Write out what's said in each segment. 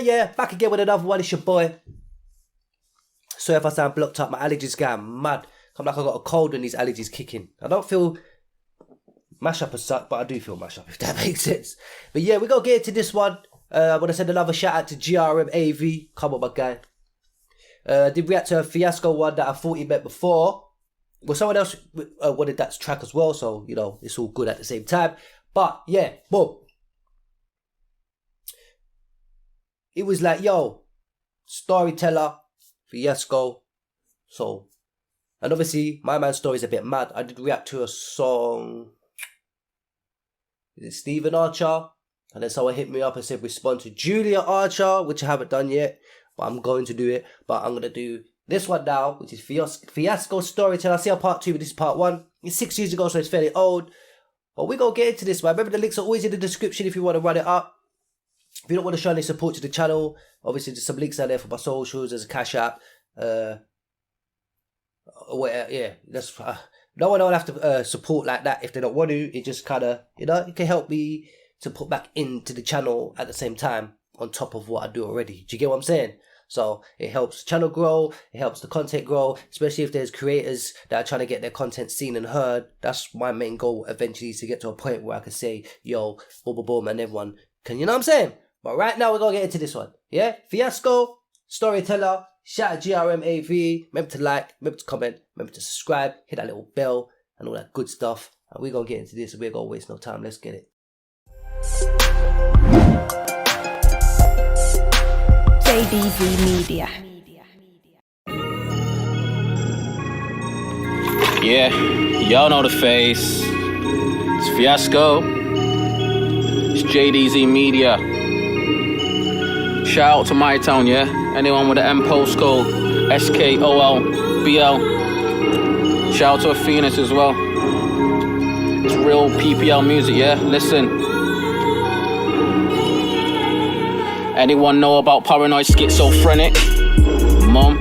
Yeah, back again with another one. It's your boy. Sorry if I sound blocked up. My allergies getting mad. I'm like I got a cold and these allergies kicking. I don't feel mash up as such, but I do feel mash up, if that makes sense. But yeah, we're going to get into this one. I want to send another shout out to JDZmedia. Come on, my guy. Did react to a Fiascoo one that I thought he met before. Well, someone else wanted that track as well, so, you know, it's all good at the same time. But yeah, boom. It was like, yo, StoryTeller, Fiascoo. So, and obviously, my man's story is a bit mad. I did react to a song. Is it Stephen Archer? And then someone hit me up and said respond to Julia Archer, which I haven't done yet, but I'm going to do it. But I'm going to do this one now, which is Fiascoo StoryTeller. I see a part 2, but this is part 1. It's 6 years ago, so it's fairly old. But we're going to get into this, man. Remember, the links are always in the description if you want to run it up. If you don't want to show any support to the channel, obviously there's some links down there for my socials. There's a Cash App. Yeah, that's no one will have to support like that if they don't want to. It just kind of, you know, it can help me to put back into the channel at the same time on top of what I do already. Do you get what I'm saying? So it helps the channel grow, it helps the content grow, especially if there's creators that are trying to get their content seen and heard. That's my main goal eventually, is to get to a point where I can say, yo, boom, boom, boom, and everyone can, you know what I'm saying? But right now we're going to get into this one. Yeah? Fiascoo, StoryTeller, shout out JDZmedia. Remember to like, remember to comment, remember to subscribe, hit that little bell and all that good stuff. And we're going to get into this and we're going to waste no time. Let's get it. JDZmedia. Yeah, y'all know the face. It's Fiascoo. It's JDZmedia. Shout out to my town, yeah? Anyone with the M postcode, SKOLBL. Shout out to Phoenix as well. It's real PPL music, yeah? Listen. Anyone know about paranoid schizophrenic? Mom,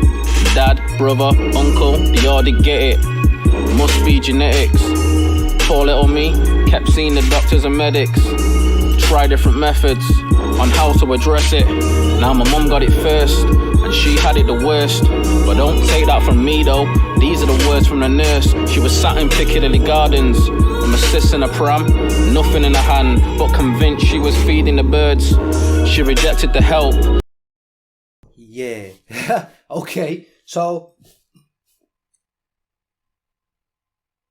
dad, brother, uncle, they already get it. Must be genetics. Poor little me, kept seeing the doctors and medics. Try different methods on how to address it. Now my mum got it first, and she had it the worst. But don't take that from me though, these are the words from the nurse. She was sat in Piccadilly Gardens with my sis in a pram, nothing in her hand, but convinced she was feeding the birds. She rejected the help. Yeah. Okay, so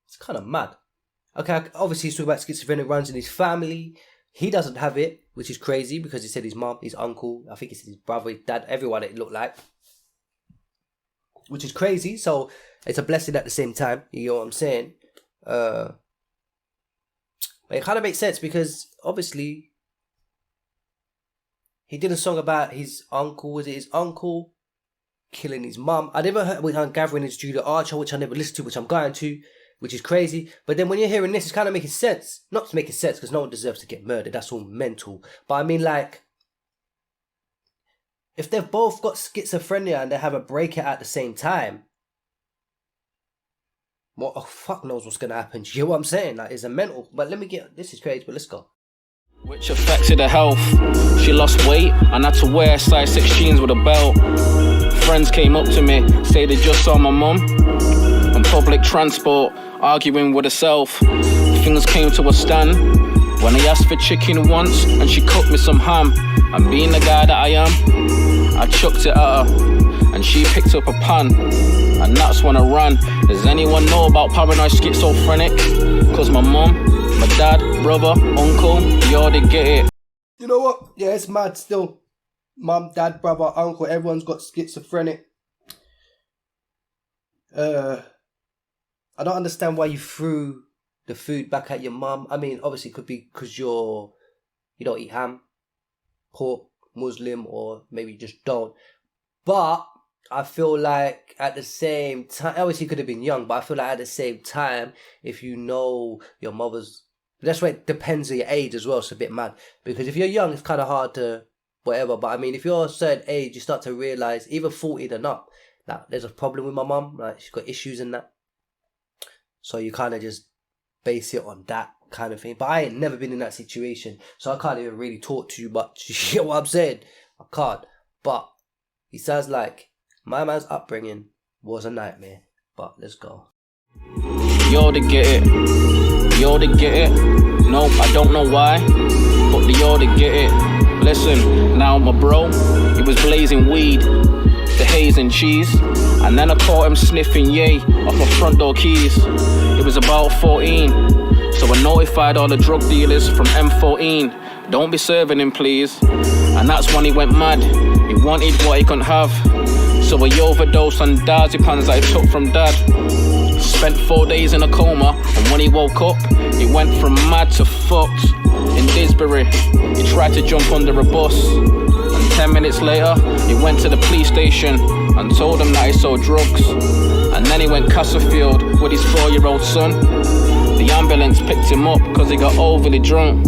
it's kind of mad. Okay, obviously he's talking about schizophrenic, runs in his family. He doesn't have it, which is crazy because he said his mum, his uncle, I think he said his brother, his dad, everyone it looked like. Which is crazy, so it's a blessing at the same time, you know what I'm saying? But it kind of makes sense because obviously he did a song about his uncle, was it his uncle killing his mum? I never heard, which I'm gathering is Julia Archer, which I never listened to, which I'm going to. Which is crazy. But then when you're hearing this, it's kind of making sense. Not to make sense, because no one deserves to get murdered. That's all mental. But I mean, like, if they've both got schizophrenia and they have a breakout at the same time, what the fuck knows what's going to happen? Do you know what I'm saying? Like, it's a mental. But let me get, this is crazy, but let's go. Which affected her health. She lost weight and had to wear size 6 jeans with a belt. Friends came up to me, say they just saw my mum on public transport, arguing with herself. Things came to a stand when I asked for chicken once and she cooked me some ham. And being the guy that I am, I chucked it at her and she picked up a pan. And that's when I ran. Does anyone know about paranoid schizophrenic? Cause my mum, my dad, brother, uncle, they already get it. You know what? Yeah, it's mad still. Mum, dad, brother, uncle, everyone's got schizophrenic. I don't understand why you threw the food back at your mum. I mean, obviously it could be because you don't eat ham, pork, Muslim, or maybe you just don't. But I feel like at the same time, obviously you could have been young, but I feel like at the same time, if you know your mother's, that's why it depends on your age as well. It's a bit mad because if you're young, it's kind of hard to whatever. But I mean, if you're a certain age, you start to realise, even 14 and up, that there's a problem with my mum. Like, she's got issues in that. So you kind of just base it on that kind of thing. But I ain't never been in that situation, so I can't even really talk too much. You get what I'm saying? I can't. But he sounds like my man's upbringing was a nightmare. But let's go. You ought to get it. You ought to get it. No, I don't know why, but you ought to get it. Listen, now my bro, he was blazing weed, the haze and cheese, and then I caught him sniffing yay off my front door keys. It was about 14, so I notified all the drug dealers from M14, don't be serving him please. And that's when he went mad, he wanted what he couldn't have, so he overdosed on diazepams that he took from dad. Spent 4 days in a coma, and when he woke up, he went from mad to fucked. In Disbury, he tried to jump under a bus, and 10 minutes later, he went to the police station and told them that he sold drugs. And then he went Castlefield with his 4-year-old son. The ambulance picked him up because he got overly drunk.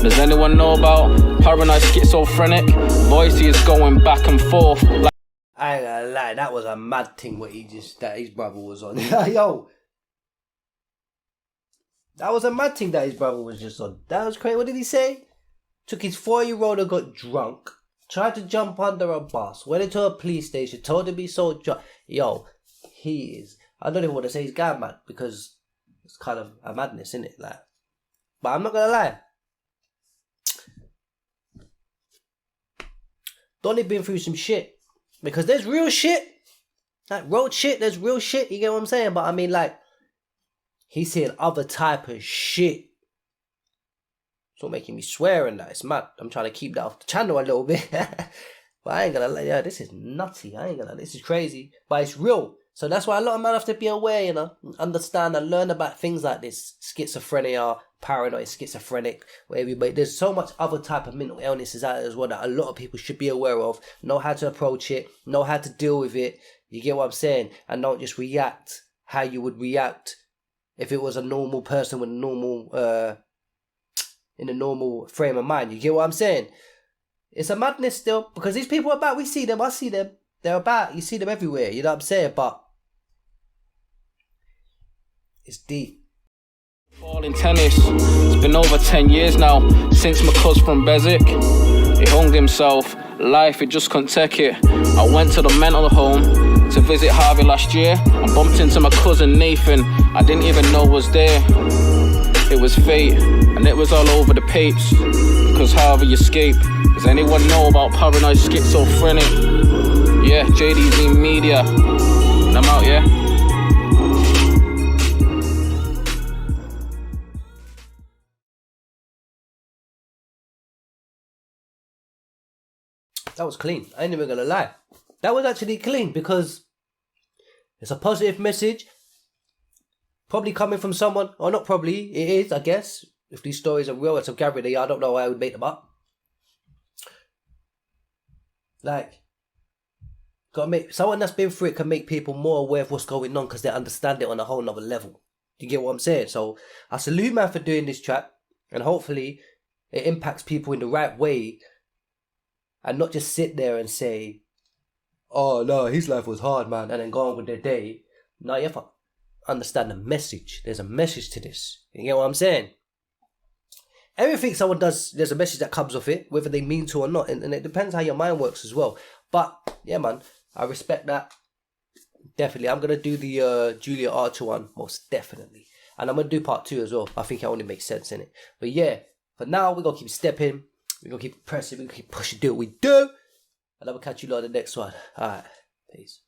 Does anyone know about paranoid schizophrenic? Voices going back and forth like I ain't gonna lie, that was a mad thing that his brother was on. Yo, that was a mad thing that his brother was just on. That was crazy. What did he say? Took his 4-year-old and got drunk, tried to jump under a bus, went into a police station, told him he sold drunk. Yo, he is, I don't even want to say he's gone mad, because it's kind of a madness, isn't it? Like, but I'm not gonna lie, Donnie been through some shit. Because there's real shit. Like road shit, there's real shit. You get what I'm saying? But I mean, like, he's seeing other type of shit. It's all making me swear and that. It's mad. I'm trying to keep that off the channel a little bit. But I ain't gonna lie. Yeah, this is nutty. I ain't gonna lie. This is crazy. But it's real. So that's why a lot of men have to be aware, you know, understand and learn about things like this. Schizophrenia, paranoid, schizophrenic, whatever. But there's so much other type of mental illnesses out there as well that a lot of people should be aware of. Know how to approach it. Know how to deal with it. You get what I'm saying? And don't just react how you would react if it was a normal person with a normal, in a normal frame of mind. You get what I'm saying? It's a madness still. Because these people are about. We see them. I see them. They're about. You see them everywhere. You know what I'm saying? But it's deep. ball in tennis. It's been over 10 years now since my cuz from Beswick. He hung himself. Life, he just couldn't take it. I went to the mental home to visit Harvey last year. I bumped into my cousin Nathan. I didn't even know was there. It was fate, and it was all over the papes. Because Harvey escaped. Does anyone know about paranoid schizophrenic? Yeah, JDZmedia. And I'm out, yeah? That was clean. I ain't even gonna lie. That was actually clean because it's a positive message. Probably coming from someone, or not probably, it is, I guess. If these stories are real, it's a gathering, I don't know why I would make them up. Like, gotta make someone that's been through it can make people more aware of what's going on because they understand it on a whole nother level. Do you get what I'm saying? So I salute man for doing this track, and hopefully it impacts people in the right way. And not just sit there and say, oh no, his life was hard, man, and then go on with their day. No, you have to understand the message. There's a message to this. You get what I'm saying? Everything someone does, there's a message that comes off it, whether they mean to or not. And it depends how your mind works as well. But, yeah, man, I respect that. Definitely. I'm going to do the Julia Archer one, most definitely. And I'm going to do part 2 as well. I think it only makes sense in it. But, yeah, for now, we're going to keep stepping. We're going to keep pressing, we're going to keep pushing, do what we do. And I will catch you lot in the next one. Alright, peace.